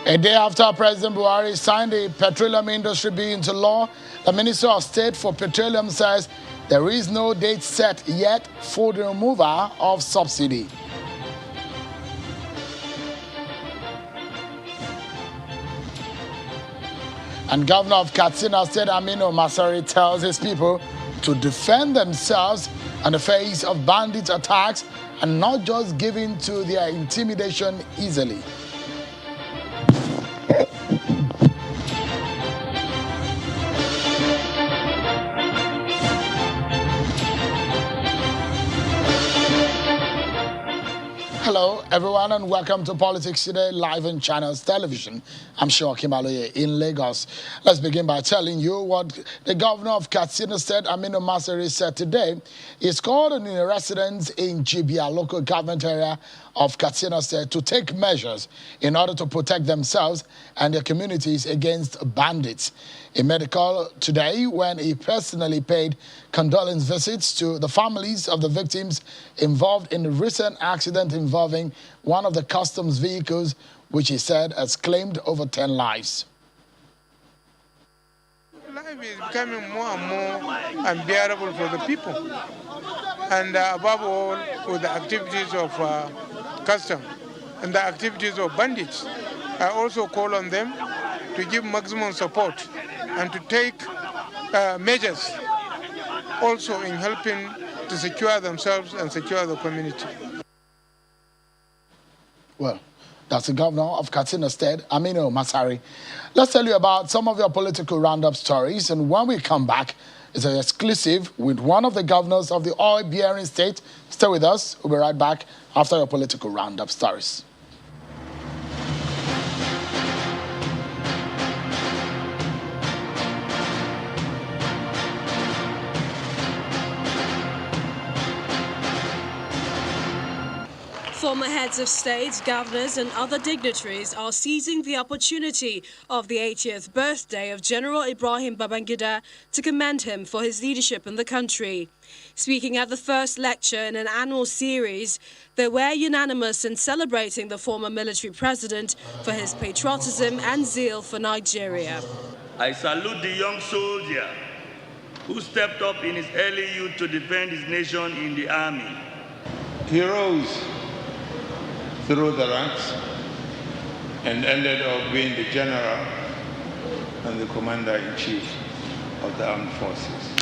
A day after President Buhari signed the Petroleum Industry Bill into law, the Minister of State for Petroleum says there is no date set yet for the removal of subsidy. And Governor of Katsina State, Aminu Masari, tells his people to defend themselves in the face of bandit attacks and not just give in to their intimidation easily. Hello, everyone, and welcome to Politics Today, live on Channels Television. I'm Sean Kimaloye in Lagos. Let's begin by telling you what the governor of Katsina State, Aminu Masari, said today. He's called on the residents in Jibia, local government area of Katsina State, to take measures in order to protect themselves and their communities against bandits. He made a call today when he personally paid condolence visits to the families of the victims involved in the recent accident involving one of the customs vehicles, which he said has claimed over 10 lives. Life is becoming more and more unbearable for the people, and above all, with the activities of custom and the activities of bandits. I also call on them to give maximum support and to take measures also in helping to secure themselves and secure the community. Well, that's the governor of Katsina State, Aminu Masari. Let's tell you about some of your political roundup stories, and when we come back, it's an exclusive with one of the governors of the oil-bearing state. Stay with us. We'll be right back after your political roundup stories. Former heads of state, governors and other dignitaries are seizing the opportunity of the 80th birthday of General Ibrahim Babangida to commend him for his leadership in the country. Speaking at the first lecture in an annual series, they were unanimous in celebrating the former military president for his patriotism and zeal for Nigeria. I salute the young soldier who stepped up in his early youth to defend his nation in the army. He rose through the ranks and ended up being the general and the commander-in-chief of the armed forces.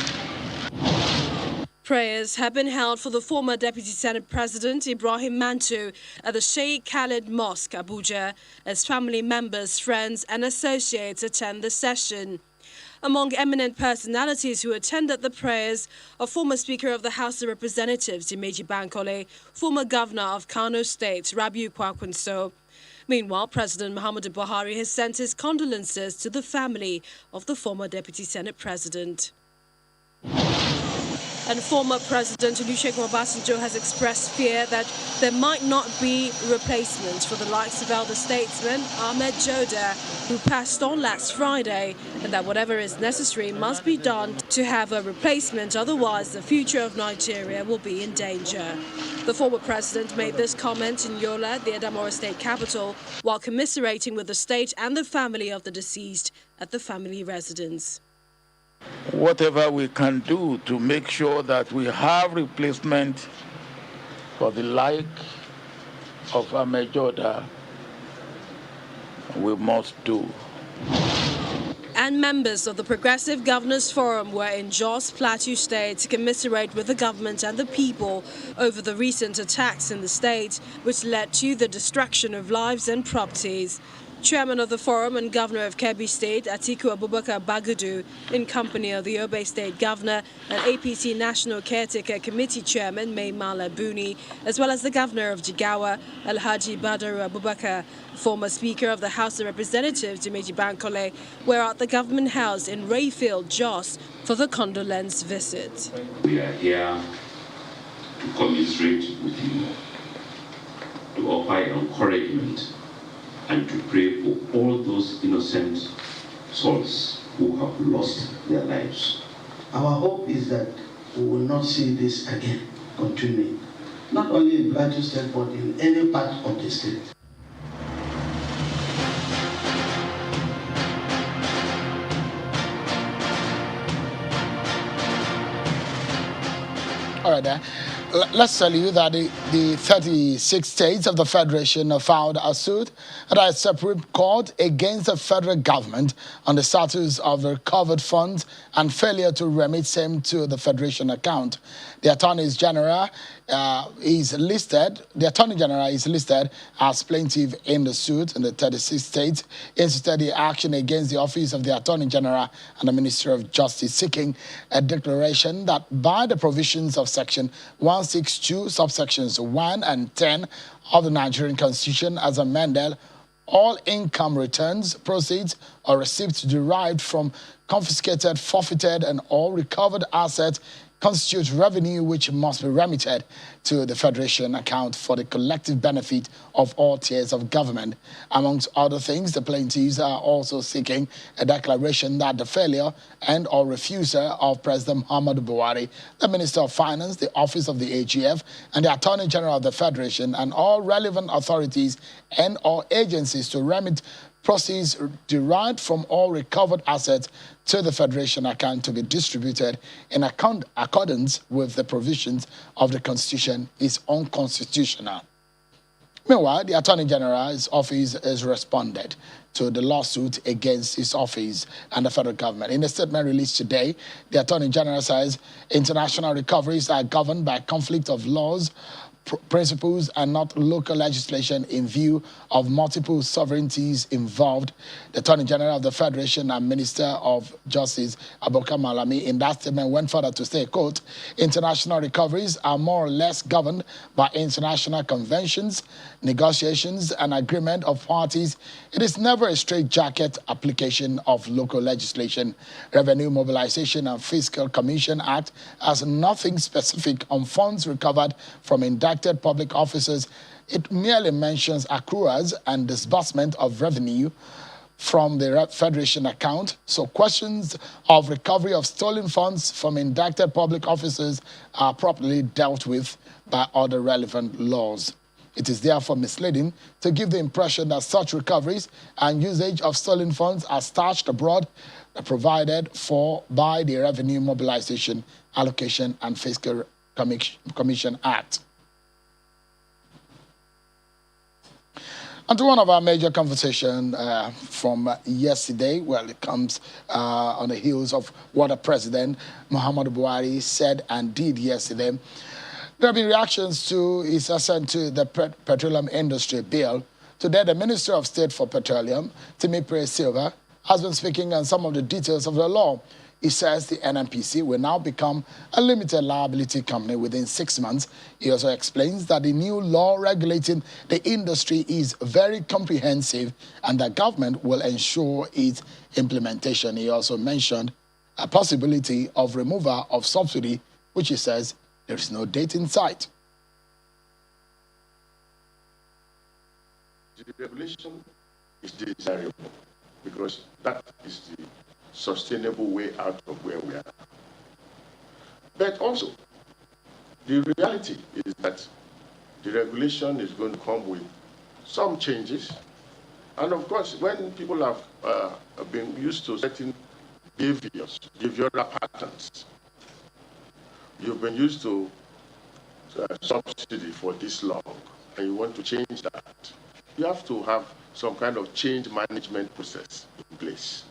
Prayers have been held for the former Deputy Senate President Ibrahim Mantu at the Sheikh Khalid Mosque, Abuja, as family members, friends and associates attend the session. Among eminent personalities who attended the prayers are former Speaker of the House of Representatives, Dimeji Bankole, former Governor of Kano State, Rabiu Kwakunso. Meanwhile, President Muhammadu Buhari has sent his condolences to the family of the former Deputy Senate President. And former President Olusegun Obasanjo has expressed fear that there might not be replacements for the likes of elder statesman Ahmed Joda, who passed on last Friday, and that whatever is necessary must be done to have a replacement, otherwise the future of Nigeria will be in danger. The former president made this comment in Yola, the Adamawa state capital, while commiserating with the state and the family of the deceased at the family residence. Whatever we can do to make sure that we have replacement for the like of Ahmed Joda, we must do. And members of the Progressive Governors Forum were in Jos Plateau State to commiserate with the government and the people over the recent attacks in the state, which led to the destruction of lives and properties. Chairman of the Forum and Governor of Kebbi State, Atiku Abubakar Bagudu, in company of the Yobe State Governor and APC National Caretaker Committee Chairman, May Mala Buni, as well as the Governor of Jigawa, Alhaji Badaru Abubakar, former Speaker of the House of Representatives, Dimeji Bankole, were at the Government House in Rayfield, Jos, for the condolence visit. We are here to commiserate with you, to offer encouragement, and to pray for all those innocent souls who have lost their lives. Our hope is that we will not see this again continuing, not only in Plateau State, but in any part of the state. right there. Let's tell you that the 36 states of the Federation have filed a suit at a separate court against the federal government on the status of the recovered funds and failure to remit same to the Federation account. The Attorney General is listed as plaintiff in the suit in the 36 states, insisted the action against the Office of the Attorney General and the Ministry of Justice, seeking a declaration that by the provisions of Section 162, subsections 1 and 10 of the Nigerian Constitution as amended, all income returns, proceeds, or receipts derived from confiscated, forfeited, and all recovered assets constitutes revenue which must be remitted to the Federation account for the collective benefit of all tiers of government. Amongst other things, the plaintiffs are also seeking a declaration that the failure and or refusal of President Muhammadu Buhari, the Minister of Finance, the Office of the AGF, and the Attorney General of the Federation, and all relevant authorities and or agencies to remit proceeds derived from all recovered assets to the Federation account to be distributed in accordance with the provisions of the Constitution is unconstitutional. Meanwhile, the Attorney General's office has responded to the lawsuit against his office and the federal government. In a statement released today, the Attorney General says international recoveries are governed by conflict of laws, principles, and not local legislation in view of multiple sovereignties involved. The Attorney General of the Federation and Minister of Justice, Aboka Malami, in that statement went further to say, quote, international recoveries are more or less governed by international conventions, negotiations, and agreement of parties. It is never a straitjacket application of local legislation. Revenue Mobilization and Fiscal Commission Act has nothing specific on funds recovered from indicted public officers. It merely mentions accruals and disbursement of revenue from the Federation account. So questions of recovery of stolen funds from indicted public officers are properly dealt with by other relevant laws. It is therefore misleading to give the impression that such recoveries and usage of stolen funds are stashed abroad, provided for by the Revenue Mobilization, Allocation and Fiscal Commission Act. And to one of our major conversations from yesterday, well, it comes on the heels of what the President Muhammadu Buhari said and did yesterday. There have been reactions to his assent to the petroleum industry bill. Today, the Minister of State for Petroleum, Timothy Silva, has been speaking on some of the details of the law. He says the NNPC will now become a limited liability company within 6 months. He also explains that the new law regulating the industry is very comprehensive and the government will ensure its implementation. He also mentioned a possibility of removal of subsidy, which he says there is no date in sight. The regulation is desirable because that is the sustainable way out of where we are. But also, the reality is that the regulation is going to come with some changes. And of course, when people have been used to certain behavioral patterns, you've been used to subsidy for this long, and you want to change that, you have to have some kind of change management process in place.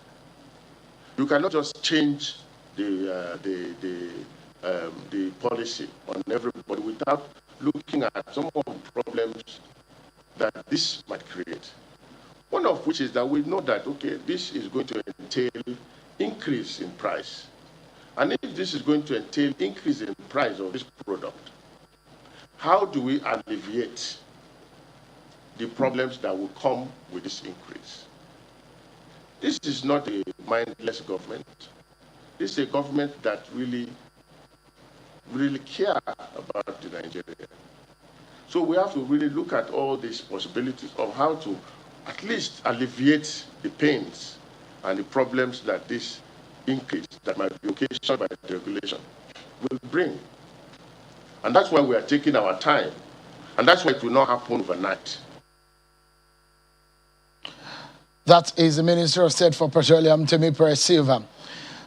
You cannot just change the policy on everybody without looking at some of the problems that this might create. One of which is that we know that, okay, this is going to entail increase in price. And if this is going to entail increase in price of this product, how do we alleviate the problems that will come with this increase? This is not a mindless government. This is a government that really care about the Nigeria. So we have to really look at all these possibilities of how to at least alleviate the pains and the problems that this increase that might be occasioned by the regulation will bring. And that's why we are taking our time. And that's why it will not happen overnight. That is the Minister of State for Petroleum, Timothy Silva.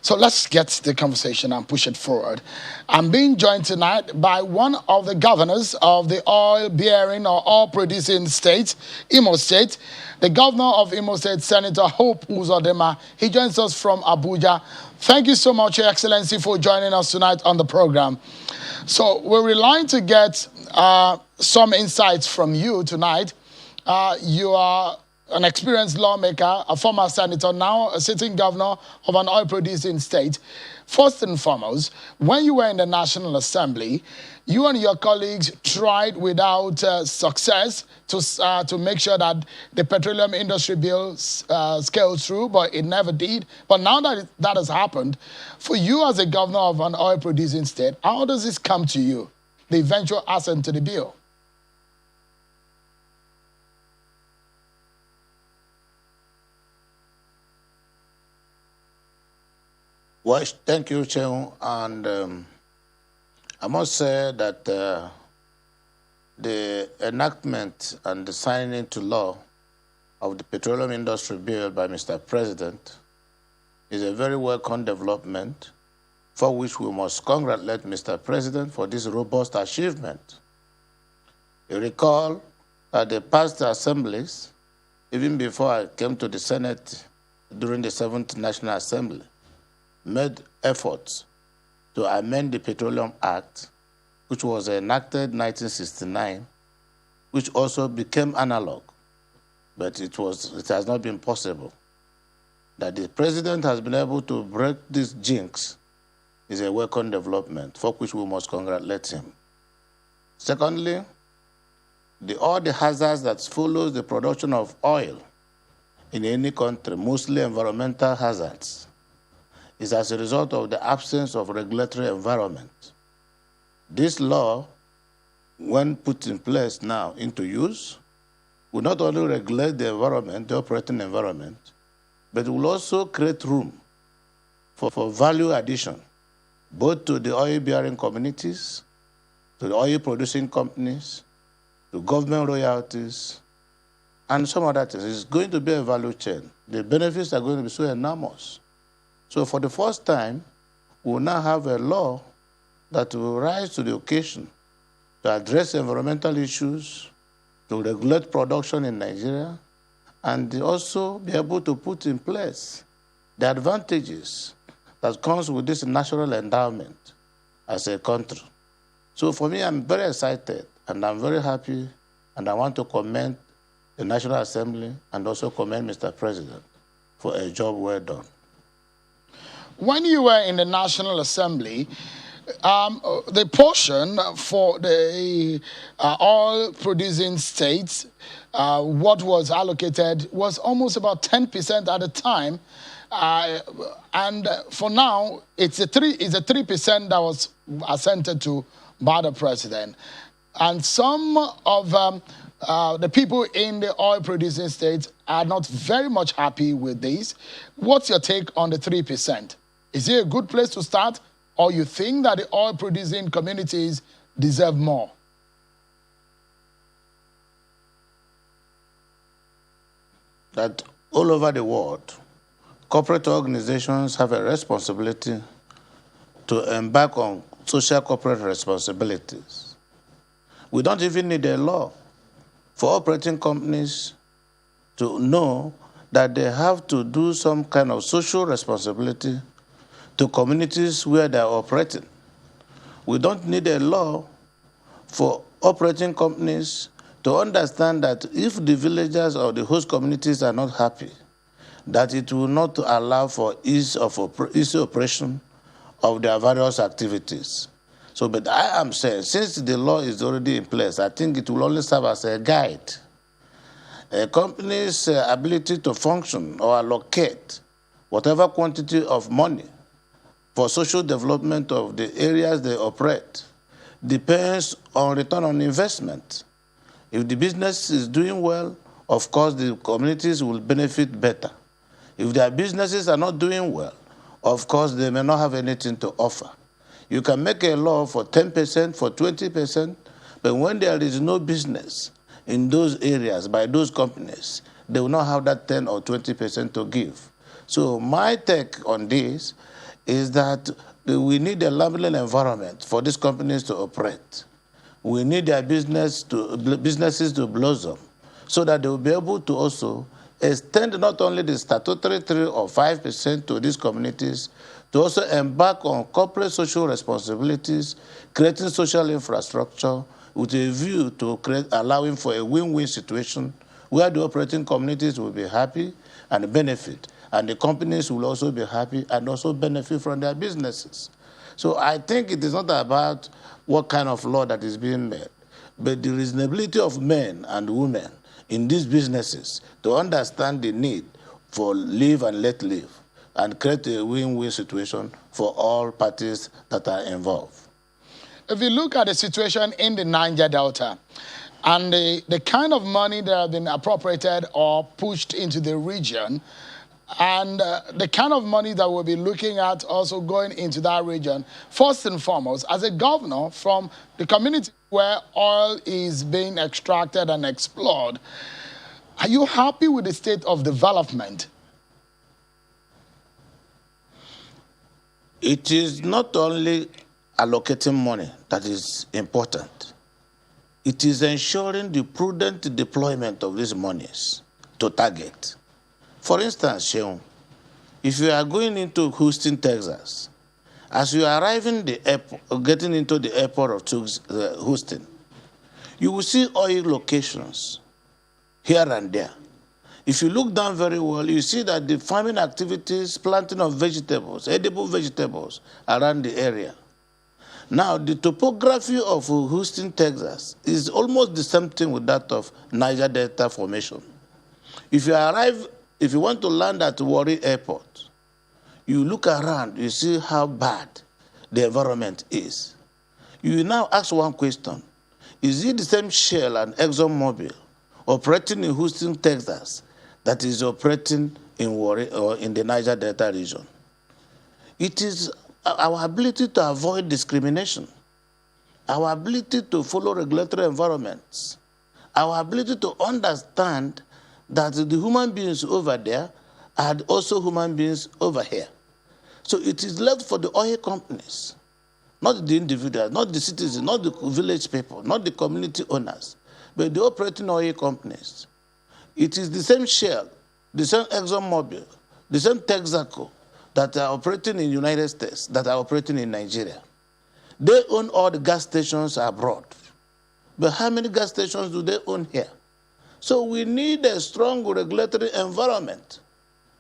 So let's get the conversation and push it forward. I'm being joined tonight by one of the governors of the oil-bearing or oil-producing state, Imo State, the governor of Imo State, Senator Hope Uzodinma. He joins us from Abuja. Thank you so much, Your Excellency, for joining us tonight on the program. So we're relying to get some insights from you tonight. You are an experienced lawmaker, a former senator, now a sitting governor of an oil-producing state. First and foremost, when you were in the National Assembly, you and your colleagues tried without success to make sure that the petroleum industry bill scales through, but it never did. But now that that has happened, for you as a governor of an oil-producing state, how does this come to you, the eventual assent to the bill? Well, thank you, Cheung. And I must say that the enactment and the signing into law of the Petroleum Industry Bill by Mr. President is a very welcome development for which we must congratulate Mr. President for this robust achievement. You recall that the past assemblies, even before I came to the Senate during the 7th National Assembly, made efforts to amend the Petroleum Act, which was enacted in 1969, which also became analog, but it has not been possible. That the president has been able to break this jinx is a welcome development for which we must congratulate him. Secondly, all the hazards that follows the production of oil in any country, mostly environmental hazards, is as a result of the absence of regulatory environment. This law, when put in place now into use, will not only regulate the environment, the operating environment, but will also create room for value addition, both to the oil-bearing communities, to the oil-producing companies, to government royalties, and some other things. It's going to be a value chain. The benefits are going to be so enormous. So for the first time, we will now have a law that will rise to the occasion to address environmental issues, to regulate production in Nigeria, and also be able to put in place the advantages that comes with this natural endowment as a country. So for me, I'm very excited, and I'm very happy, and I want to commend the National Assembly and also commend Mr. President for a job well done. When you were in the National Assembly, the portion for the oil-producing states, what was allocated was almost about 10% at a time. And for now, it's a 3% that was assented to by the president. And some of the people in the oil-producing states are not very much happy with this. What's your take on the 3%? Is it a good place to start, or you think that the oil-producing communities deserve more? That all over the world, corporate organizations have a responsibility to embark on social corporate responsibilities. We don't even need a law for operating companies to know that they have to do some kind of social responsibility to communities where they are operating. We don't need a law for operating companies to understand that if the villagers or the host communities are not happy, that it will not allow for easy operation of their various activities. So, but I am saying, since the law is already in place, I think it will only serve as a guide. A company's ability to function or allocate whatever quantity of money for social development of the areas they operate depends on return on investment. If the business is doing well, of course, the communities will benefit better. If their businesses are not doing well, of course, they may not have anything to offer. You can make a law for 10%, for 20%, but when there is no business in those areas by those companies, they will not have that 10 or 20% to give. So my take on this is that we need a leveling environment for these companies to operate. We need their businesses to blossom so that they will be able to also extend not only the statutory 3 or 5% to these communities, to also embark on corporate social responsibilities, creating social infrastructure with a view to allowing for a win-win situation where the operating communities will be happy and benefit, and the companies will also be happy and also benefit from their businesses. So I think it is not about what kind of law that is being made, but the reasonability of men and women in these businesses to understand the need for live and let live and create a win-win situation for all parties that are involved. If you look at the situation in the Niger Delta and the kind of money that have been appropriated or pushed into the region, and the kind of money that we'll be looking at also going into that region, first and foremost, as a governor from the community where oil is being extracted and explored, are you happy with the state of development? It is not only allocating money that is important. It is ensuring the prudent deployment of these monies to target. For instance, Sheung, if you are going into Houston, Texas, as you are arriving the airport, getting into the airport of Houston, you will see oil locations here and there. If you look down very well, you see that the farming activities, planting of vegetables, edible vegetables around the area. Now, the topography of Houston, Texas is almost the same thing with that of Niger Delta Formation. If you want to land at Warri Airport, you look around, you see how bad the environment is. You now ask one question. Is it the same Shell and ExxonMobil operating in Houston, Texas, that is operating in Warri or in the Niger Delta region? It is our ability to avoid discrimination, our ability to follow regulatory environments, our ability to understand that the human beings over there are also human beings over here. So it is left for the oil companies, not the individuals, not the citizens, not the village people, not the community owners, but the operating oil companies. It is the same Shell, the same ExxonMobil, the same Texaco that are operating in the United States, that are operating in Nigeria. They own all the gas stations abroad. But how many gas stations do they own here? So we need a strong regulatory environment,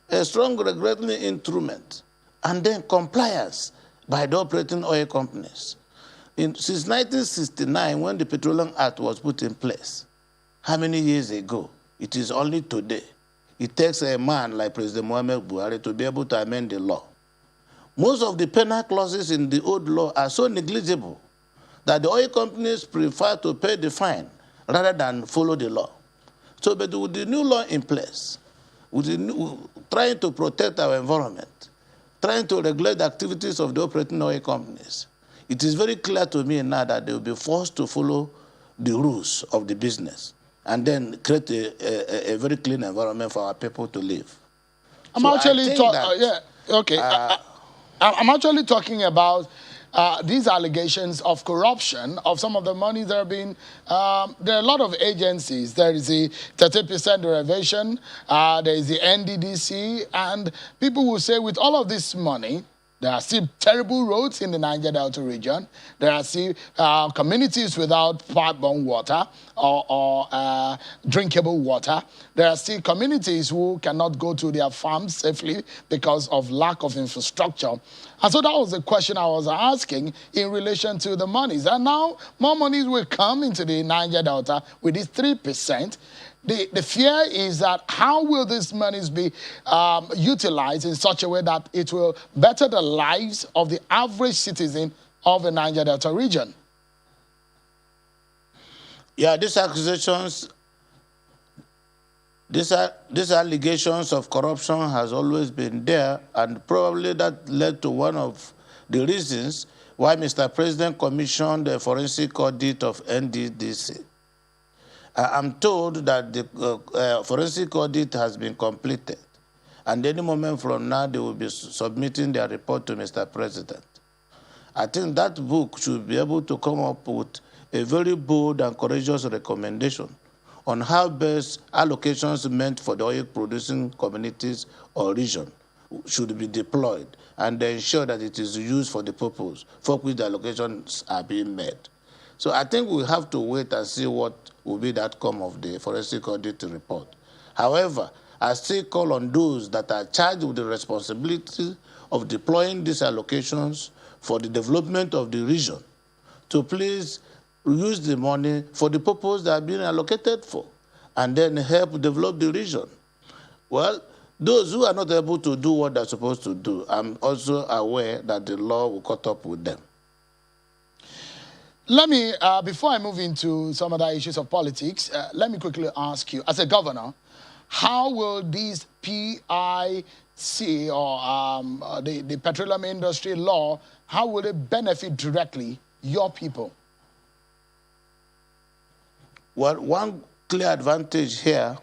a strong regulatory instrument, and then compliance by the operating oil companies. Since 1969, when the Petroleum Act was put in place, how many years ago? It is only today. It takes a man like President Muhammad Buhari to be able to amend the law. Most of the penal clauses in the old law are so negligible that the oil companies prefer to pay the fine rather than follow the law. So, but with the new law in place, trying to protect our environment, trying to regulate the activities of the operating oil companies, it is very clear to me now that they will be forced to follow the rules of the business and then create a very clean environment for our people to live. I'm actually talking, I'm actually talking about these allegations of corruption of some of the money that are being, there are a lot of agencies. There is the 30% derivation, there is the NDDC, and people will say with all of this money, there are still terrible roads in the Niger Delta region. There are still communities without pipe-borne water or drinkable water. There are still communities who cannot go to their farms safely because of lack of infrastructure. And so that was the question I was asking in relation to the monies. And now more monies will come into the Niger Delta with this 3%. The fear is that how will these monies be utilized in such a way that it will better the lives of the average citizen of the Niger Delta region? Yeah, these accusations, these allegations of corruption has always been there, and probably that led to one of the reasons why Mr. President commissioned a forensic audit of NDDC. I'm told that the forensic audit has been completed, And any moment from now, they will be submitting their report to Mr. President. I think that book should be able to come up with a very bold and courageous recommendation on how best allocations meant for the oil-producing communities or region should be deployed and ensure that it is used for the purpose for which the allocations are being made. So I think we have to wait and see what will be the outcome of the forensic audit report. However, I still call on those that are charged with the responsibility of deploying these allocations for the development of the region to please use the money for the purpose they are being allocated for and then help develop the region. Well, those who are not able to do what they're supposed to do, I'm also aware that the law will cut up with them. Let me, before I move into some other issues of politics, let me quickly ask you, as a governor, how will these PIC or the petroleum industry law, how will it benefit directly your people? Well, one clear advantage here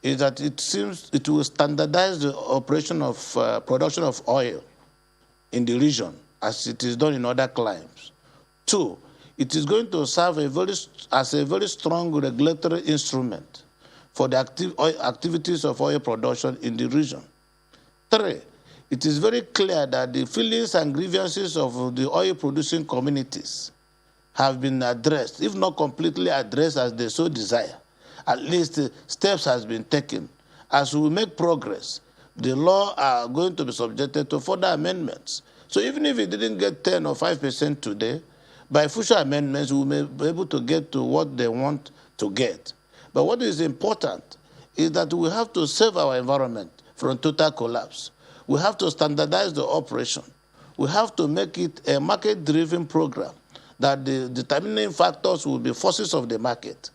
is that it seems it will standardize the operation of production of oil in the region as it is done in other climes. Two, it is going to serve as a very strong regulatory instrument for the activities of oil production in the region. Three, it is very clear that the feelings and grievances of the oil-producing communities have been addressed, if not completely addressed as they so desire. At least steps has been taken. As we make progress, the law are going to be subjected to further amendments. So even if it didn't get 10 or 5% today, by future amendments, we may be able to get to what they want to get. But what is important is that we have to save our environment from total collapse. We have to standardize the operation. We have to make it a market-driven program that the determining factors will be forces of the market.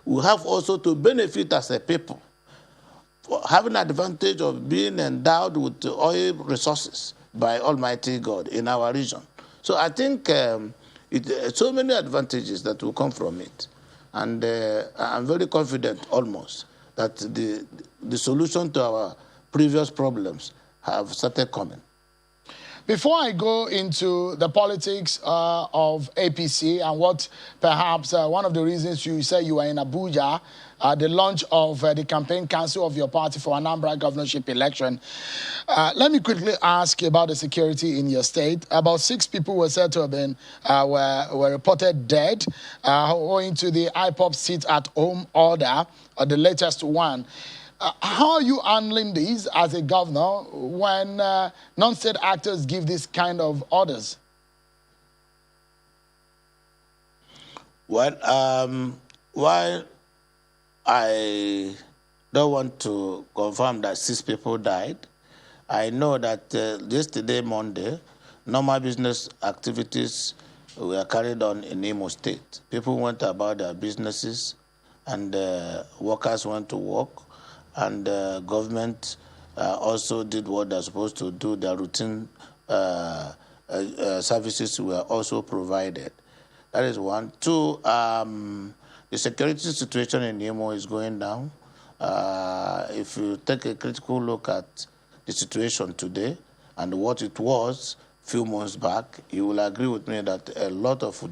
We have also to benefit as a people, for having advantage of being endowed with oil resources by Almighty God in our region. So I think so many advantages that will come from it. And I'm very confident almost that the solution to our previous problems have started coming. Before I go into the politics of APC and what perhaps one of the reasons you say you are in Abuja, the launch of the campaign council of your party for Anambra governorship election, let me quickly ask you about the security in your state. About 6 people were said to have been, were reported dead owing to the IPOP sit-at-home order, the latest one. How are you handling these as a governor when non-state actors give this kind of orders? Well, while I don't want to confirm that 6 people died, I know that yesterday, Monday, normal business activities were carried on in Imo State. People went about their businesses and workers went to work. And government also did what they're supposed to do. Their routine services were also provided. That is one. 2, the security situation in Imo is going down. If you take a critical look at the situation today and what it was a few months back, you will agree with me that a lot of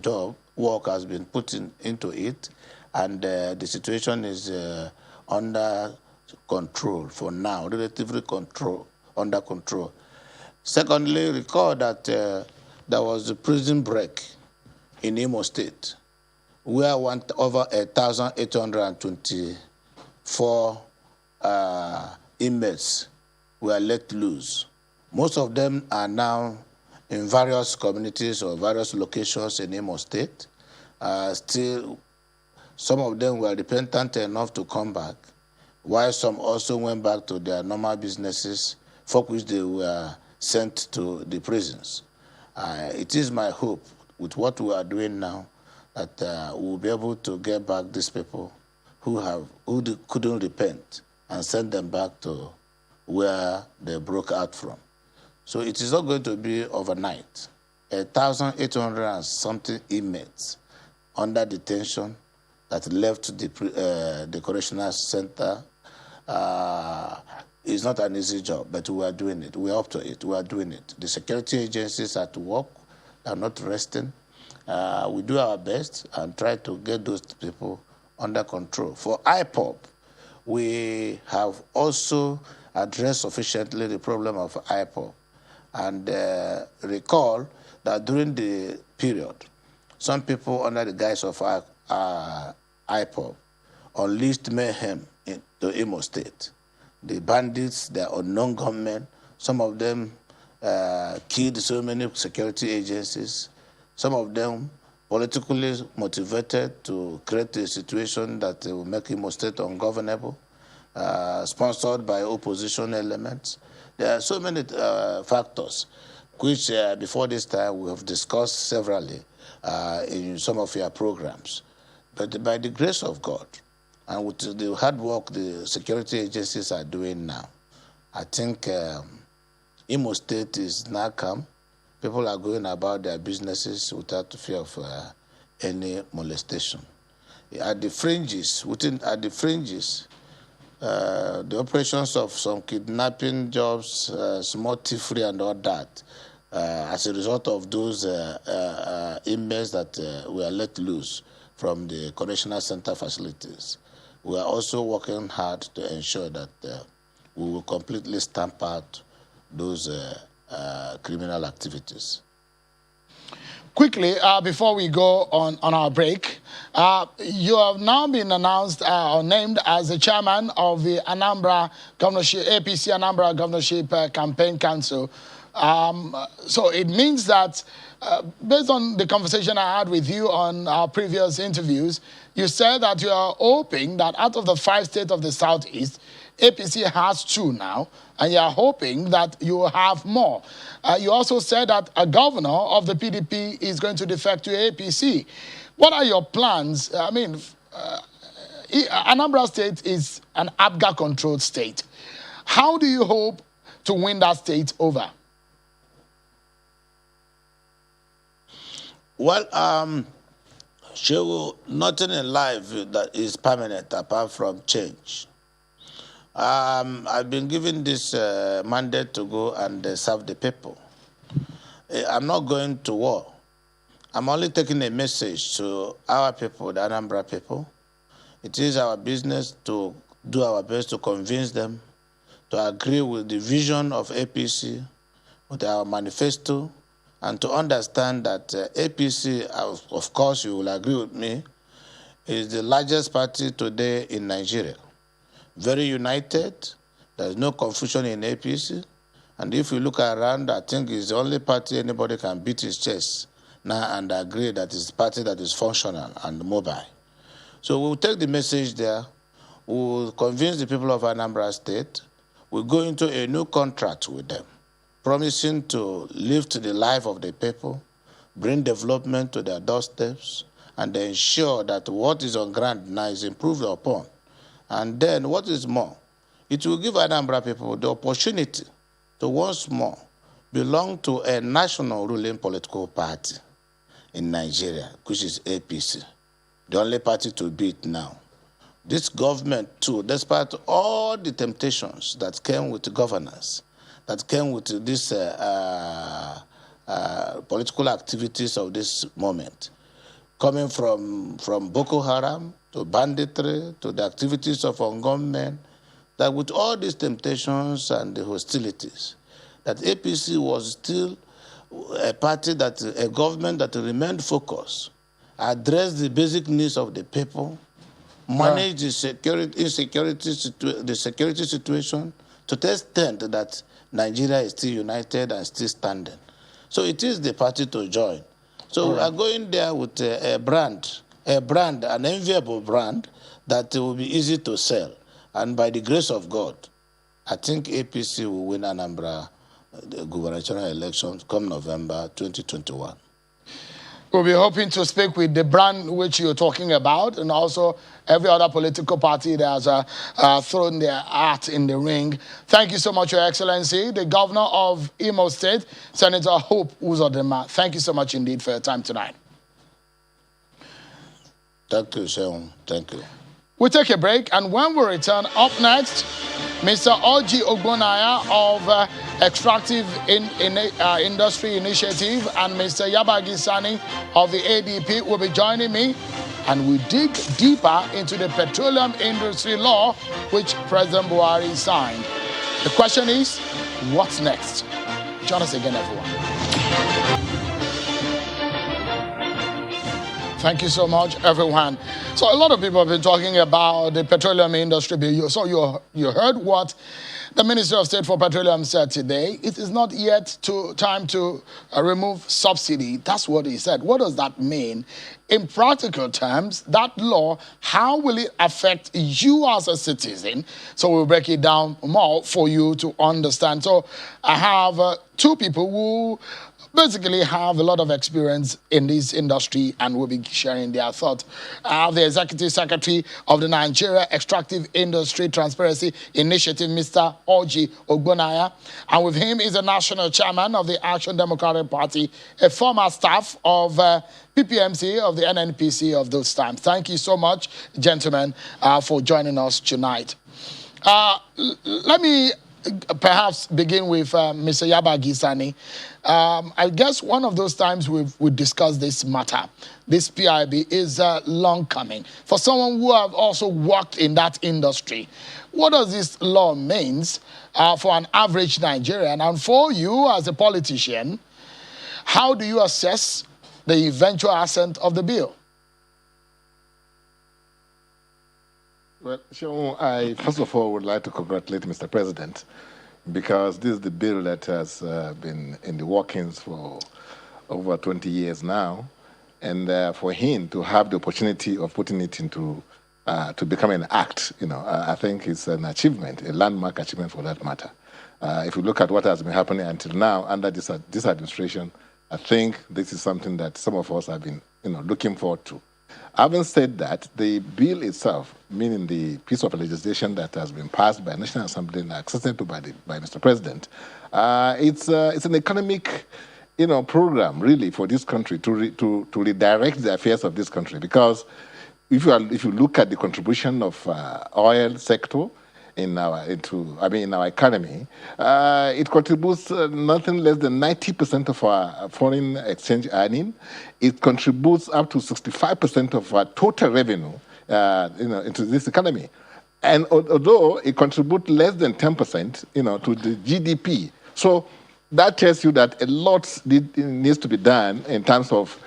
work has been put into it, and the situation is under control for now, relatively under control. Secondly, recall that there was a prison break in Imo State where over 1,824 inmates were let loose. Most of them are now in various communities or various locations in Imo State. Still, some of them were repentant enough to come back, while some also went back to their normal businesses for which they were sent to the prisons. It is my hope, with what we are doing now, that we'll be able to get back these people who couldn't repent and send them back to where they broke out from. So it is not going to be overnight. 1,800 and something inmates under detention that left the correctional center It's not an easy job, but we are doing it. We are up to it. We are doing it. The security agencies are to work, are not resting. We do our best and try to get those people under control. For IPOB, we have also addressed sufficiently the problem of IPOB. And recall that during the period, some people under the guise of IPOB unleashed mayhem into Imo State. The bandits, the unknown gunmen, some of them killed so many security agencies, some of them politically motivated to create a situation that will make Imo State ungovernable, sponsored by opposition elements. There are so many factors which before this time we have discussed severally in some of your programs. But by the grace of God, and with the hard work the security agencies are doing now, I think Imo State is now calm. People are going about their businesses without fear of any molestation. At the fringes, the operations of some kidnapping jobs, small thievery and all that, as a result of those inmates that were let loose from the correctional center facilities. We are also working hard to ensure that we will completely stamp out those criminal activities. Quickly, before we go on our break, you have now been announced or named as the chairman of the Anambra Governorship, APC Anambra Governorship Campaign Council. So it means that based on the conversation I had with you on our previous interviews, you said that you are hoping that out of the 5 states of the Southeast, APC has 2 now, and you are hoping that you will have more. You also said that a governor of the PDP is going to defect to APC. What are your plans? I mean, Anambra State is an APGA-controlled state. How do you hope to win that state over? Well, nothing in life that is permanent apart from change. I've been given this mandate to go and serve the people. I'm not going to war. I'm only taking a message to our people, the Anambra people. It is our business to do our best to convince them to agree with the vision of APC, with our manifesto, and to understand that APC, of course you will agree with me, is the largest party today in Nigeria. Very united. There's no confusion in APC. And if you look around, I think it's the only party anybody can beat his chest now and agree that it's a party that is functional and mobile. So we'll take the message there. We'll convince the people of Anambra State. We'll go into a new contract with them, promising to lift the life of the people, bring development to their doorsteps, and ensure that what is on ground now is improved upon. And then, what is more, it will give Anambra people the opportunity to once more belong to a national ruling political party in Nigeria, which is APC, the only party to beat now. This government, too, despite all the temptations that came with governance, that came with these political activities of this moment, coming from Boko Haram to banditry to the activities of gunmen, that with all these temptations and the hostilities, that APC was still a party, a government that remained focused, addressed the basic needs of the people, managed the security situation to the extent that Nigeria is still united and still standing. So it is the party to join. So we are going there with a brand, an enviable brand that will be easy to sell. And by the grace of God, I think APC will win Anambra the gubernatorial elections come November 2021. We'll be hoping to speak with the brand which you're talking about, and also every other political party that has thrown their hat in the ring. Thank you so much, Your Excellency, the Governor of Imo State, Senator Hope Uzodinma. Thank you so much indeed for your time tonight. Thank you, Sean. Thank you. We'll take a break, and when we return, up next, Mr. Oji Ogbonaya of Extractive Industry Initiative and Mr. Yabagi Sani of the ADP will be joining me, and we dig deeper into the petroleum industry law which President Buhari signed. The question is, what's next? Join us again, everyone. Thank you so much, everyone. So a lot of people have been talking about the petroleum industry bill. So you heard what the Minister of State for Petroleum said today. It is not yet time to remove subsidy. That's what he said. What does that mean? In practical terms, that law, how will it affect you as a citizen? So we'll break it down more for you to understand. So I have two people who basically have a lot of experience in this industry and will be sharing their thoughts. The Executive Secretary of the Nigeria Extractive Industry Transparency Initiative, Mr. Oji Ogbonaya, and with him is the National Chairman of the Action Democratic Party, a former staff of PPMC of the NNPC of those times. Thank you so much, gentlemen, for joining us tonight. Let me perhaps begin with Mr. Yabagi Sani. I guess one of those times we've discussed this matter. This PIB is long coming. For someone who have also worked in that industry, what does this law mean for an average Nigerian? And for you as a politician, how do you assess the eventual assent of the bill? Well, Sean, I first of all would like to congratulate Mr. President, because this is the bill that has been in the workings for over 20 years now, and for him to have the opportunity of putting it into to become an act, I think it's an achievement, a landmark achievement for that matter. If you look at what has been happening until now under this administration, I think this is something that some of us have been, looking forward to. Having said that, the bill itself, meaning the piece of legislation that has been passed by National Assembly and accepted by Mr. President, it's an economic, program really for this country to redirect the affairs of this country. Because if you look at the contribution of oil sector in our economy, it contributes nothing less than 90% of our foreign exchange earning. It contributes up to 65% of our total revenue, into this economy. And although it contributes less than 10%, to the GDP, so that tells you that a lot needs to be done in terms of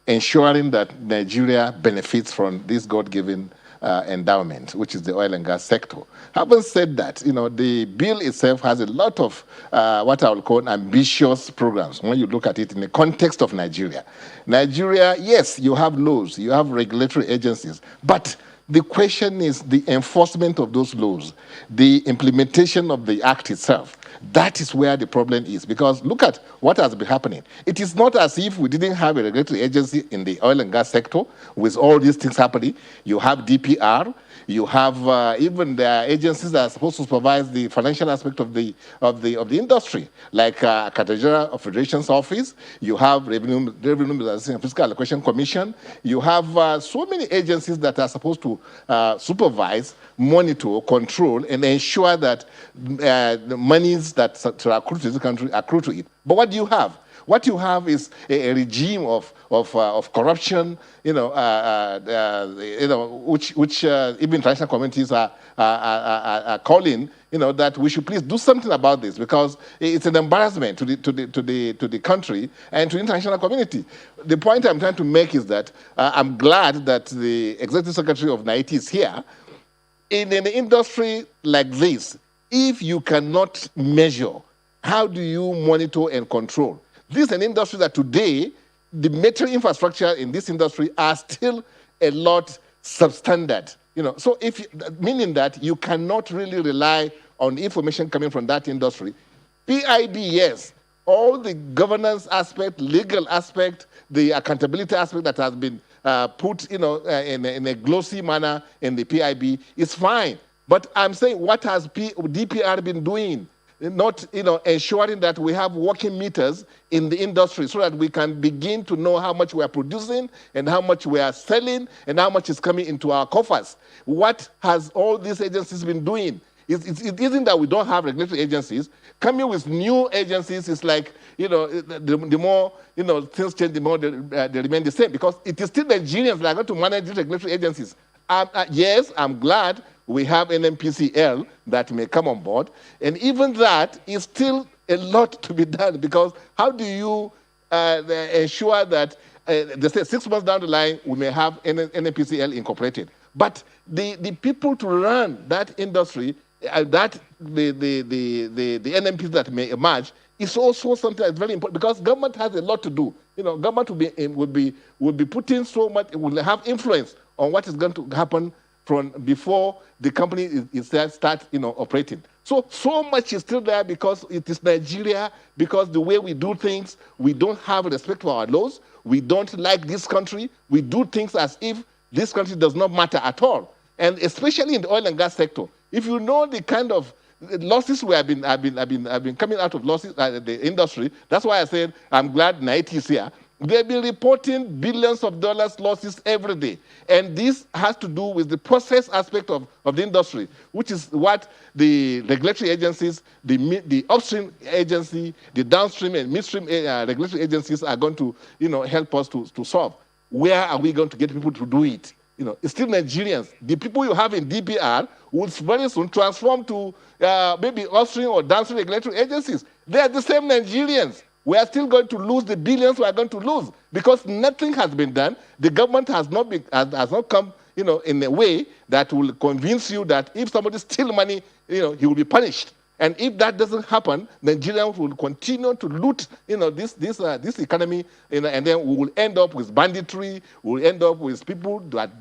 ensuring that Nigeria benefits from this God-given endowment, which is the oil and gas sector. Having said that, the bill itself has a lot of what I would call ambitious programs when you look at it in the context of Nigeria. Nigeria, yes, you have laws, you have regulatory agencies, but the question is the enforcement of those laws, the implementation of the act itself. That is where the problem is, because look at what has been happening. It is not as if we didn't have a regulatory agency in the oil and gas sector with all these things happening. You have DPR, you have even the agencies that are supposed to supervise the financial aspect of the industry, like Cathedral of Federation's office. You have Revenue and Fiscal Allocation Commission. You have so many agencies that are supposed to supervise, monitor, control, and ensure that the monies that are accrued to the country accrue to it. But what do you have? What you have is a regime of corruption, which even international communities are calling, that we should please do something about this, because it's an embarrassment to the country and to the international community. The point I'm trying to make is that I'm glad that the Executive Secretary of NIT is here. In an industry like this, if you cannot measure, how do you monitor and control? This is an industry that today, the material infrastructure in this industry are still a lot substandard. So meaning that you cannot really rely on information coming from that industry. PIB, yes, all the governance aspect, legal aspect, the accountability aspect that has been put, in a glossy manner in the PIB is fine. But I'm saying, what has DPR been doing? not ensuring that we have working meters in the industry so that we can begin to know how much we are producing and how much we are selling and how much is coming into our coffers. What has all these agencies been doing? It isn't that we don't have regulatory agencies. Coming with new agencies is like, the more, things change, the more they remain the same, because it is still Nigerians that are going to manage these regulatory agencies. Yes, I'm glad we have an NMPCL that may come on board. And even that is still a lot to be done, because how do you ensure that, they say 6 months down the line, we may have an NMPCL incorporated. But the people to run that industry, the NMPs that may emerge, is also something that's very important, because government has a lot to do. Government will be putting so much, it will have influence on what is going to happen from before the company starts operating. So much is still there, because it is Nigeria, because the way we do things, we don't have respect for our laws. We don't like this country. We do things as if this country does not matter at all. And especially in the oil and gas sector, if you know the kind of losses I've been coming out of losses the industry. That's why I said I'm glad NIT is here. They've been reporting billions of dollars losses every day. And this has to do with the process aspect of the industry, which is what the regulatory agencies, the upstream agency, the downstream and midstream regulatory agencies are going to help us to solve. Where are we going to get people to do it? It's still Nigerians. The people you have in DPR will very soon transform to maybe upstream or downstream regulatory agencies. They are the same Nigerians. We are still going to lose the billions we are going to lose, because nothing has been done. The government has not come, in a way that will convince you that if somebody steals money, he will be punished. And if that doesn't happen, Nigerians will continue to loot, this economy, and then we will end up with banditry. We will end up with people that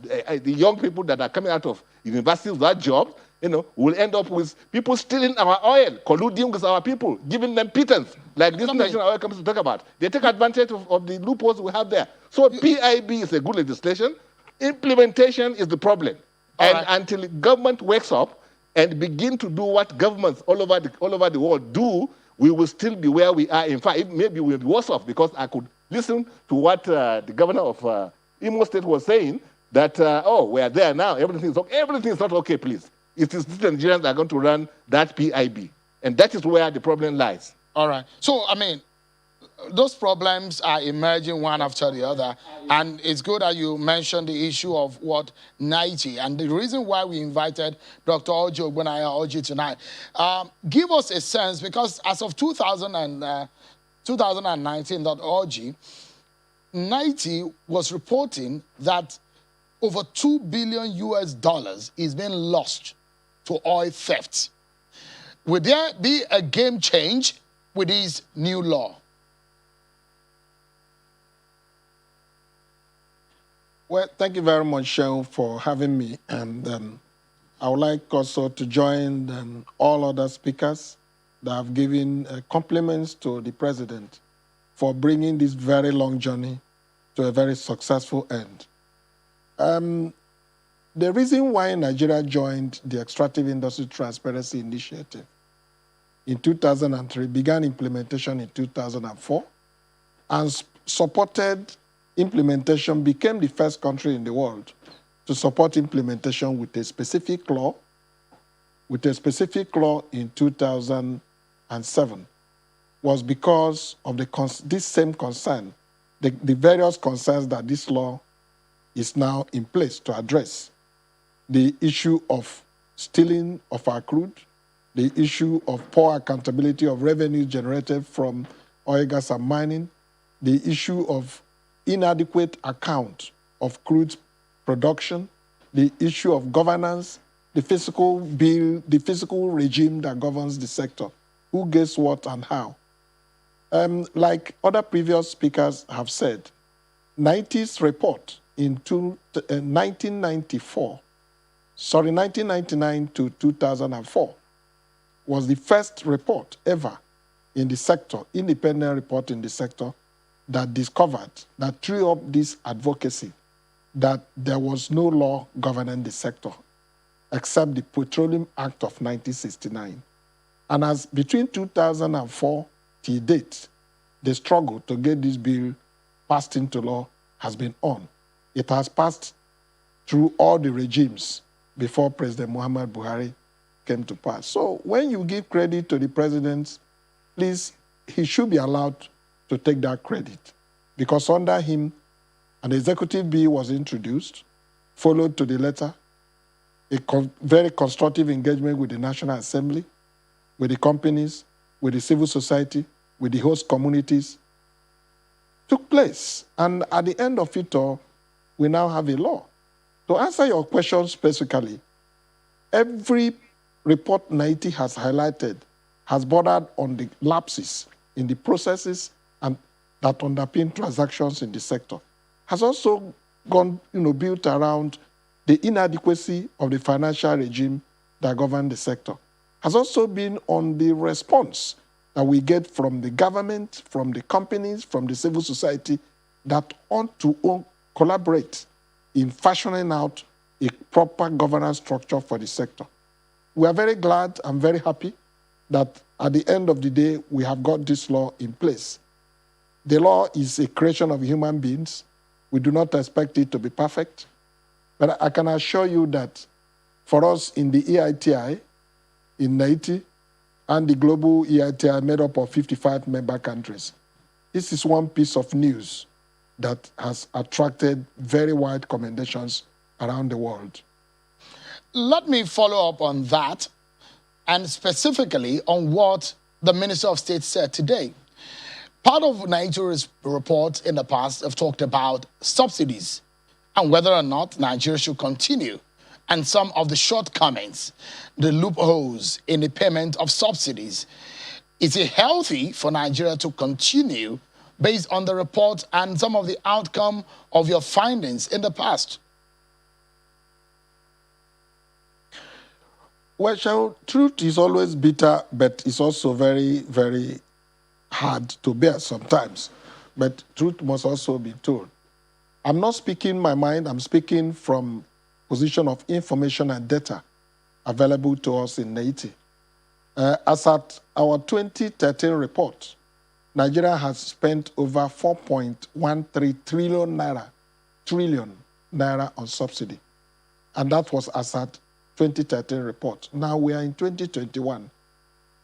the young people that are coming out of universities without jobs. We will end up with people stealing our oil, colluding with our people, giving them pittance, like this national oil company to talk about. They take advantage of the loopholes we have there. So PIB is a good legislation. Implementation is the problem. Until the government wakes up and begin to do what governments all over the world do, we will still be where we are. In fact, maybe we'll be worse off, because I could listen to what the governor of Imo State was saying, that, we are there now, everything is okay. Everything is not okay, please. It is the Nigerians that are going to run that PIB. And that is where the problem lies. All right. So, those problems are emerging one after the other. And it's good that you mentioned the issue of what 90. And the reason why we invited Dr. Ojo Oji tonight, give us a sense, because as of 2019.org, 90 was reporting that over $2 billion is being lost to oil theft. Would there be a game change with this new law? Well, thank you very much, Sean, for having me. And I would like also to join all other speakers that have given compliments to the president for bringing this very long journey to a very successful end. The reason why Nigeria joined the Extractive Industry Transparency Initiative in 2003, began implementation in 2004, and supported implementation, became the first country in the world to support implementation with a specific law, in 2007, was because of this same concern, the various concerns that this law is now in place to address. The issue of stealing of our crude, the issue of poor accountability of revenue generated from oil, gas, and mining, the issue of inadequate account of crude production, the issue of governance, the fiscal regime that governs the sector, who gets what and how. Like other previous speakers have said, 90's report in 1999 to 2004 was the first report ever in the sector, independent report in the sector, that discovered, that threw up this advocacy that there was no law governing the sector except the Petroleum Act of 1969. And as between 2004 till date, the struggle to get this bill passed into law has been on. It has passed through all the regimes before President Muhammad Buhari came to pass. So when you give credit to the president, please, he should be allowed to take that credit. Because under him, an executive bill was introduced, followed to the letter, very constructive engagement with the National Assembly, with the companies, with the civil society, with the host communities, took place. And at the end of it all, we now have a law. To answer your question specifically, every report 90 has highlighted has bordered on the lapses in the processes and that underpin transactions in the sector. Has also gone, built around the inadequacy of the financial regime that govern the sector. Has also been on the response that we get from the government, from the companies, from the civil society that ought to collaborate in fashioning out a proper governance structure for the sector. We are very glad and very happy that at the end of the day, we have got this law in place. The law is a creation of human beings. We do not expect it to be perfect. But I can assure you that for us in the EITI, in Haiti, and the global EITI made up of 55 member countries, this is one piece of news that has attracted very wide commendations around the world. Let me follow up on that, and specifically on what the Minister of State said today. Part of Nigeria's reports in the past have talked about subsidies and whether or not Nigeria should continue, and some of the shortcomings, the loopholes in the payment of subsidies. Is it healthy for Nigeria to continue based on the report and some of the outcome of your findings in the past? Well, truth is always bitter, but it's also very, very hard to bear sometimes. But truth must also be told. I'm not speaking my mind, I'm speaking from position of information and data available to us in Haiti. As at our 2013 report, Nigeria has spent over 4.13 trillion naira on subsidy. And that was as at 2013 report. Now we are in 2021.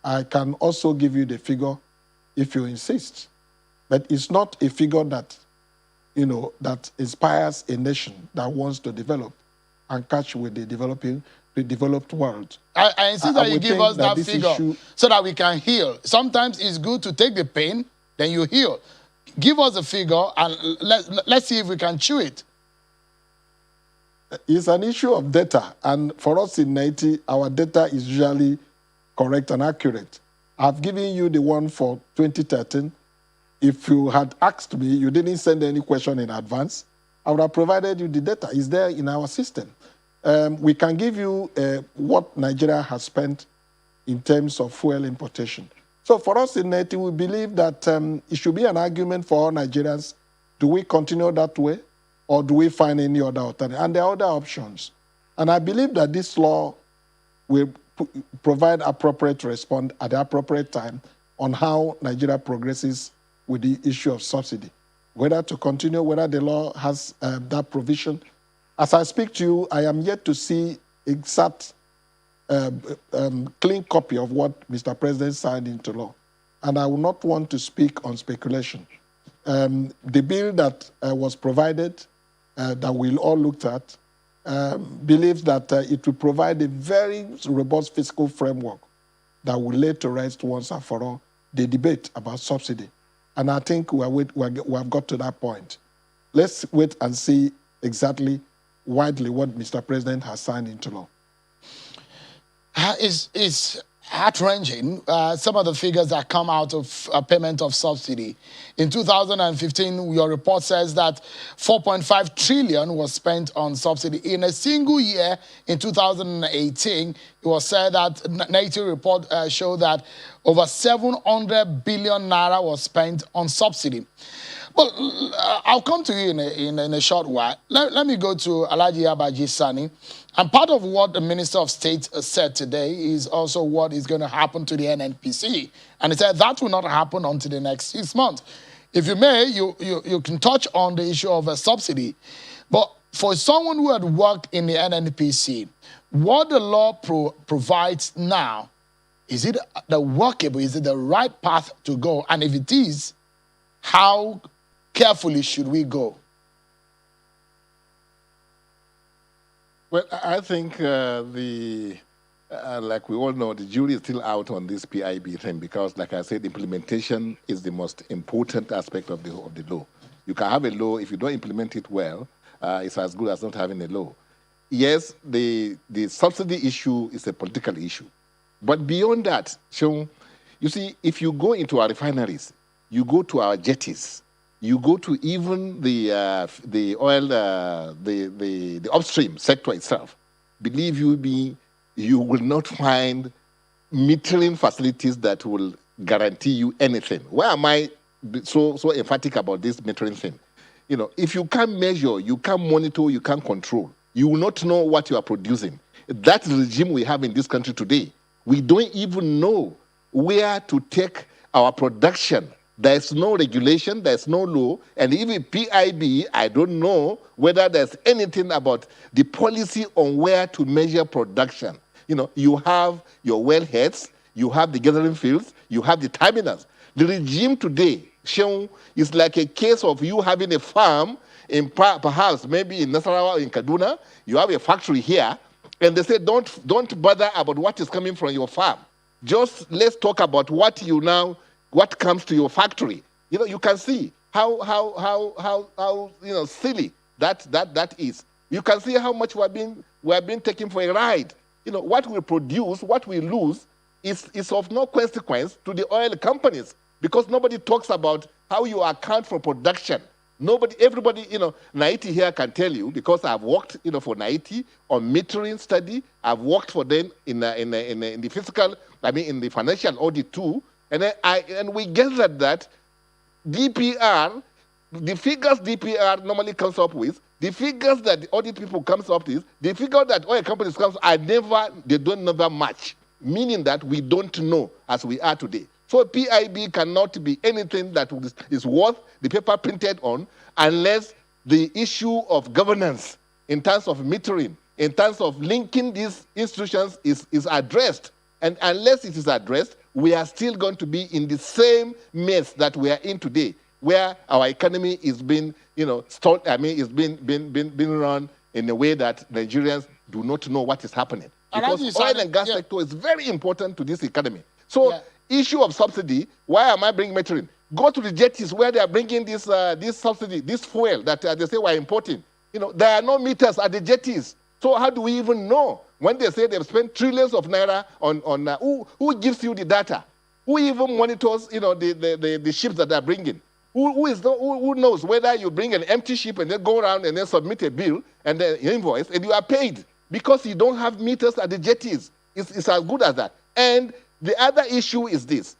I can also give you the figure if you insist. But it's not a figure that, that inspires a nation that wants to develop and catch with the developed world. I insist that you give us that figure issue, so that we can heal. Sometimes it's good to take the pain, then you heal. Give us a figure and let's see if we can chew it. It's an issue of data, and for us in Haiti, our data is usually correct and accurate. I've given you the one for 2013. If you had asked me, you didn't send any question in advance, I would have provided you the data. It's there in our system. We can give you what Nigeria has spent in terms of fuel importation. So for us in Haiti, we believe that it should be an argument for all Nigerians. Do we continue that way, or do we find any other alternative? And there are other options. And I believe that this law will provide appropriate response at the appropriate time on how Nigeria progresses with the issue of subsidy, whether to continue, whether the law has that provision. As I speak to you, I am yet to see exact clean copy of what Mr. President signed into law. And I will not want to speak on speculation. The bill that was provided, that we'll all looked at, believes that it will provide a very robust fiscal framework that will lay to rest once and for all the debate about subsidy. And I think we have got to that point. Let's wait and see exactly widely what Mr. President has signed into law. It's heart-wrenching, some of the figures that come out of payment of subsidy. In 2015, your report says that 4.5 trillion was spent on subsidy. In a single year, in 2018, it was said that native report showed that over 700 billion naira was spent on subsidy. Well, I'll come to you in a short while. Let me go to Alhaji Abaji Sani. And part of what the Minister of State said today is also what is going to happen to the NNPC. And he said that will not happen until the next 6 months. If you may, you can touch on the issue of a subsidy. But for someone who had worked in the NNPC, what the law provides now, is it the workable, is it the right path to go? And if it is, how carefully should we go? Well, I think like we all know, the jury is still out on this PIB thing because, like I said, implementation is the most important aspect of the law. You can have a law, if you don't implement it well, it's as good as not having a law. Yes, the subsidy issue is a political issue. But beyond that, you see, if you go into our refineries, you go to our jetties, you go to even the oil, the upstream sector itself, believe you me, you will not find metering facilities that will guarantee you anything. Why am I so emphatic about this metering thing? You know, if you can't measure, you can't monitor, you can't control, you will not know what you are producing. That regime we have in this country today, we don't even know where to take our production. There's no regulation, there's no law, and even PIB, I don't know whether there's anything about the policy on where to measure production. You know, you have your wellheads, you have the gathering fields, you have the terminals. The regime today, Sean, is like a case of you having a farm in perhaps maybe in Nasarawa or in Kaduna, you have a factory here, and they say don't bother about what is coming from your farm. Just let's talk about what comes to your factory. You know, you can see how silly that is. You can see how much we are being taken for a ride. You know, what we produce, what we lose is of no consequence to the oil companies because nobody talks about how you account for production. Everybody, you know, Naiti here can tell you because I've worked, you know, for Naiti on metering study. I've worked for them in the fiscal, in the financial audit too. And we gathered that DPR, the figures DPR normally comes up with, the figures that the audit people comes up with, the figures that oil companies comes they don't never match, meaning that we don't know as we are today. So PIB cannot be anything that is worth the paper printed on unless the issue of governance in terms of metering, in terms of linking these institutions is addressed. And unless it is addressed, we are still going to be in the same mess that we are in today, where our economy is being, you know, is being run in a way that Nigerians do not know what is happening. Because oil and gas sector is very important to this economy. So issue of subsidy, why am I bringing metering? Go to the jetties where they are bringing this subsidy, this fuel that they say we're importing. You know, there are no meters at the jetties. So how do we even know when they say they've spent trillions of naira on who gives you the data? Who even monitors, you know, the ships that they're bringing? Who knows whether you bring an empty ship and then go around and then submit a bill and then invoice and you are paid because you don't have meters at the jetties? It's as good as that. And the other issue is this.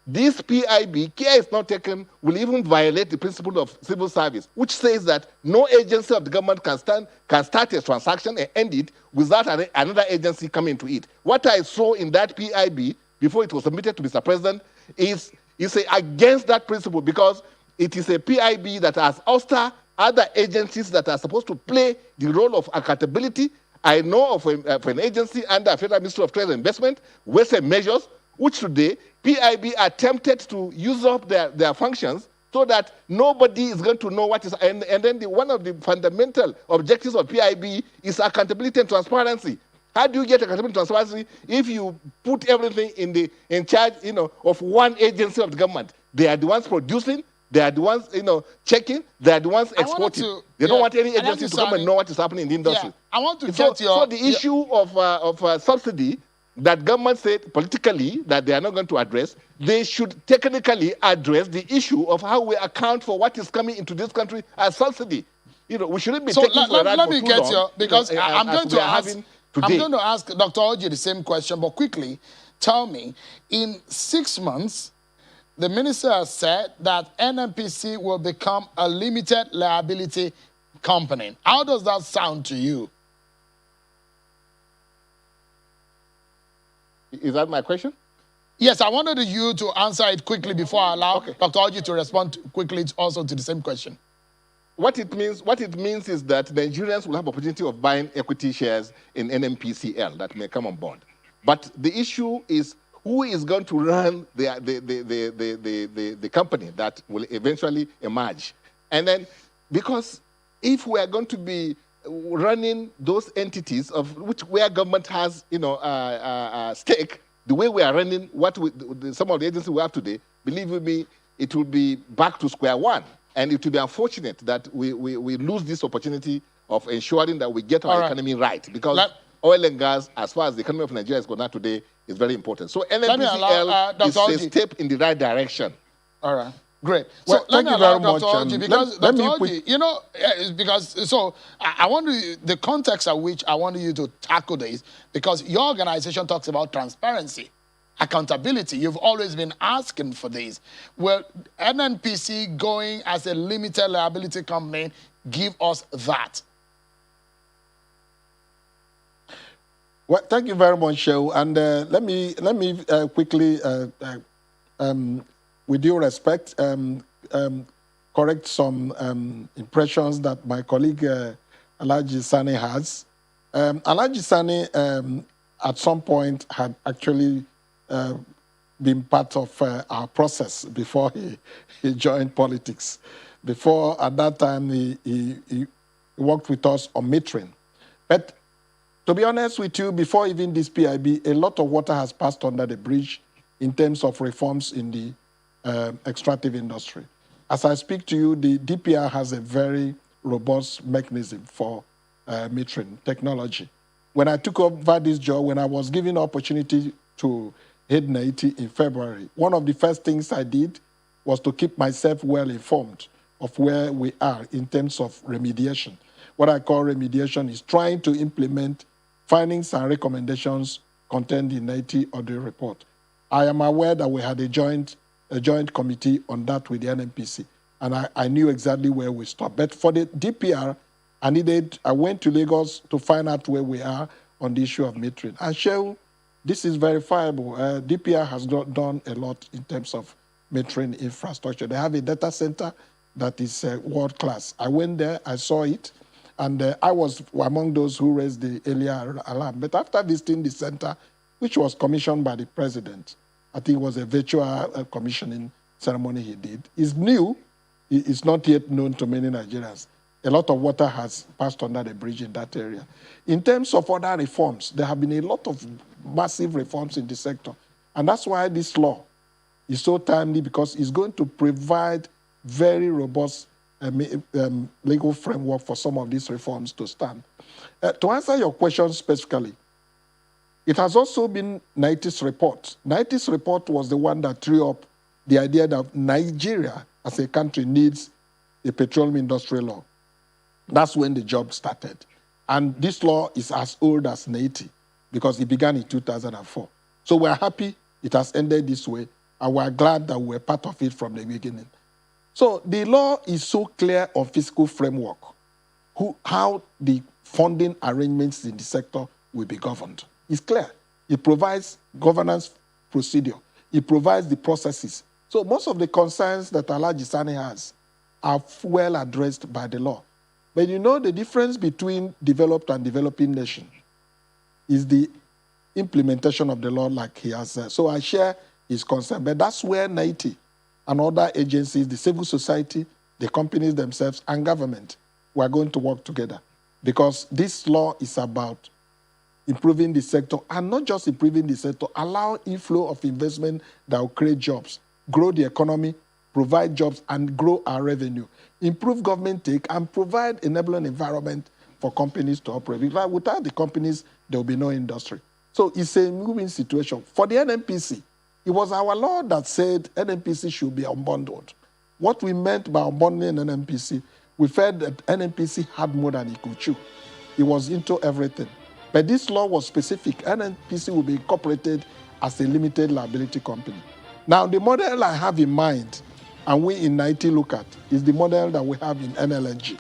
This PIB, care is not taken, will even violate the principle of civil service, which says that no agency of the government can start a transaction and end it without another agency coming to it. What I saw in that PIB before it was submitted to Mr. President is against that principle because it is a PIB that has ousted other agencies that are supposed to play the role of accountability. I know of an agency under Federal Ministry of Trade and Investment, Western Measures, which today PIB attempted to use up their functions so that nobody is going to know what is. And then one of the fundamental objectives of PIB is accountability and transparency. How do you get accountability and transparency if you put everything in charge, you know, of one agency of the government? They are the ones producing. They are the ones, you know, checking. They are the ones exporting. They don't want any agency to come and know what is happening in the industry. Yeah, I want to So the issue of subsidy that government said politically that they are not going to address, they should technically address the issue of how we account for what is coming into this country as subsidy. You know, we shouldn't be taking for let me get you, because you know, I'm going to ask Dr. Oji the same question, but quickly tell me, in 6 months, the minister has said that NNPC will become a limited liability company. How does that sound to you? Is that my question? Yes, I wanted you to answer it quickly before I allow Dr. Oji to respond quickly also to the same question. What it means is that Nigerians will have opportunity of buying equity shares in NNPCL that may come on board. But the issue is who is going to run the company that will eventually emerge. And then, because if we are going to be running those entities of where government has, stake, the way we are running some of the agencies we have today, believe me, it will be back to square one. And it will be unfortunate that we lose this opportunity of ensuring that we get our economy right. Because oil and gas, as far as the economy of Nigeria is concerned today, is very important. So NNPCL is a step in the right direction. All right. Great. Well, So let me allow Dr. Oji, because let Dr. me Oji, so I want the context at which I want you to tackle this, because your organization talks about transparency, accountability. You've always been asking for this. Well, NNPC going as a limited liability company give us that? Well, thank you very much, Shehu. And let me quickly, with due respect, correct some impressions that my colleague Alhaji Sani has. Alhaji Sani, at some point, had actually been part of our process before he joined politics. Before, at that time, he worked with us on metering. But to be honest with you, before even this PIB, a lot of water has passed under the bridge in terms of reforms in the extractive industry. As I speak to you, the DPR has a very robust mechanism for metering technology. When I took over this job, when I was given opportunity to head NAITI in February, one of the first things I did was to keep myself well informed of where we are in terms of remediation. What I call remediation is trying to implement findings and recommendations contained in NAITI audit report. I am aware that we had a joint committee on that with the NNPC, and I knew exactly where we stopped. But for the DPR, I went to Lagos to find out where we are on the issue of metering. And Shehu, this is verifiable. DPR has done a lot in terms of metering infrastructure. They have a data center that is world-class. I went there, I saw it, and I was among those who raised the earlier alarm. But after visiting the center, which was commissioned by the president, I think it was a virtual commissioning ceremony he did. It's new. It's not yet known to many Nigerians. A lot of water has passed under the bridge in that area. In terms of other reforms, there have been a lot of massive reforms in the sector. And that's why this law is so timely, because it's going to provide very robust legal framework for some of these reforms to stand. To answer your question specifically, it has also been NAITI's report. NAITI's report was the one that threw up the idea that Nigeria as a country needs a petroleum industry law. That's when the job started. And this law is as old as NAITI, because it began in 2004. So we're happy it has ended this way, and we're glad that we're part of it from the beginning. So the law is so clear on fiscal framework, how the funding arrangements in the sector will be governed. It's clear. It provides governance procedure. It provides the processes. So most of the concerns that Alhaji Sani has are well addressed by the law. But you know the difference between developed and developing nation is the implementation of the law, like he has said. So I share his concern. But that's where NAITI and other agencies, the civil society, the companies themselves, and government, we are going to work together. Because this law is about improving the sector, and not just improving the sector, allow inflow of investment that will create jobs, grow the economy, provide jobs, and grow our revenue, improve government take, and provide enabling environment for companies to operate. Because without the companies, there will be no industry. So it's a moving situation. For the NNPC, it was our law that said NNPC should be unbundled. What we meant by unbundling NNPC, we felt that NNPC had more than it could chew. It was into everything. But this law was specific. NNPC will be incorporated as a limited liability company. Now, the model I have in mind, and we in NAITI look at, is the model that we have in NLNG,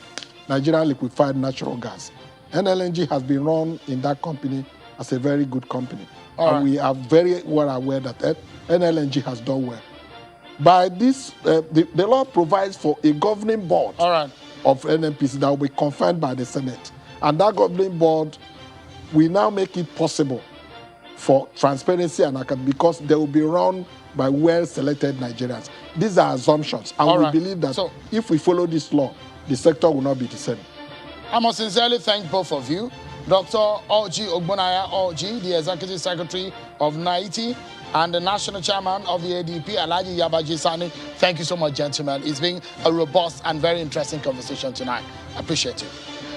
Nigeria Liquefied Natural Gas. NLNG has been run in that company as a very good company. And we are very well aware that NLNG has done well. By this, the law provides for a governing board of NNPC that will be confirmed by the Senate. And that governing board will now make it possible for transparency and accountability because they will be run by well-selected Nigerians. These are assumptions. And we believe that if we follow this law, the sector will not be the same. I must sincerely thank both of you. Dr. Orji Ogbonaya Orji, the Executive Secretary of NAITI, and the National Chairman of the ADP, Alhaji Yabaji Sani. Thank you so much, gentlemen. It's been a robust and very interesting conversation tonight. I appreciate it.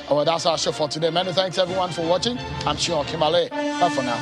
Well, that's our show for today. Many thanks, everyone, for watching. I'm Shio Kimale. Bye for now.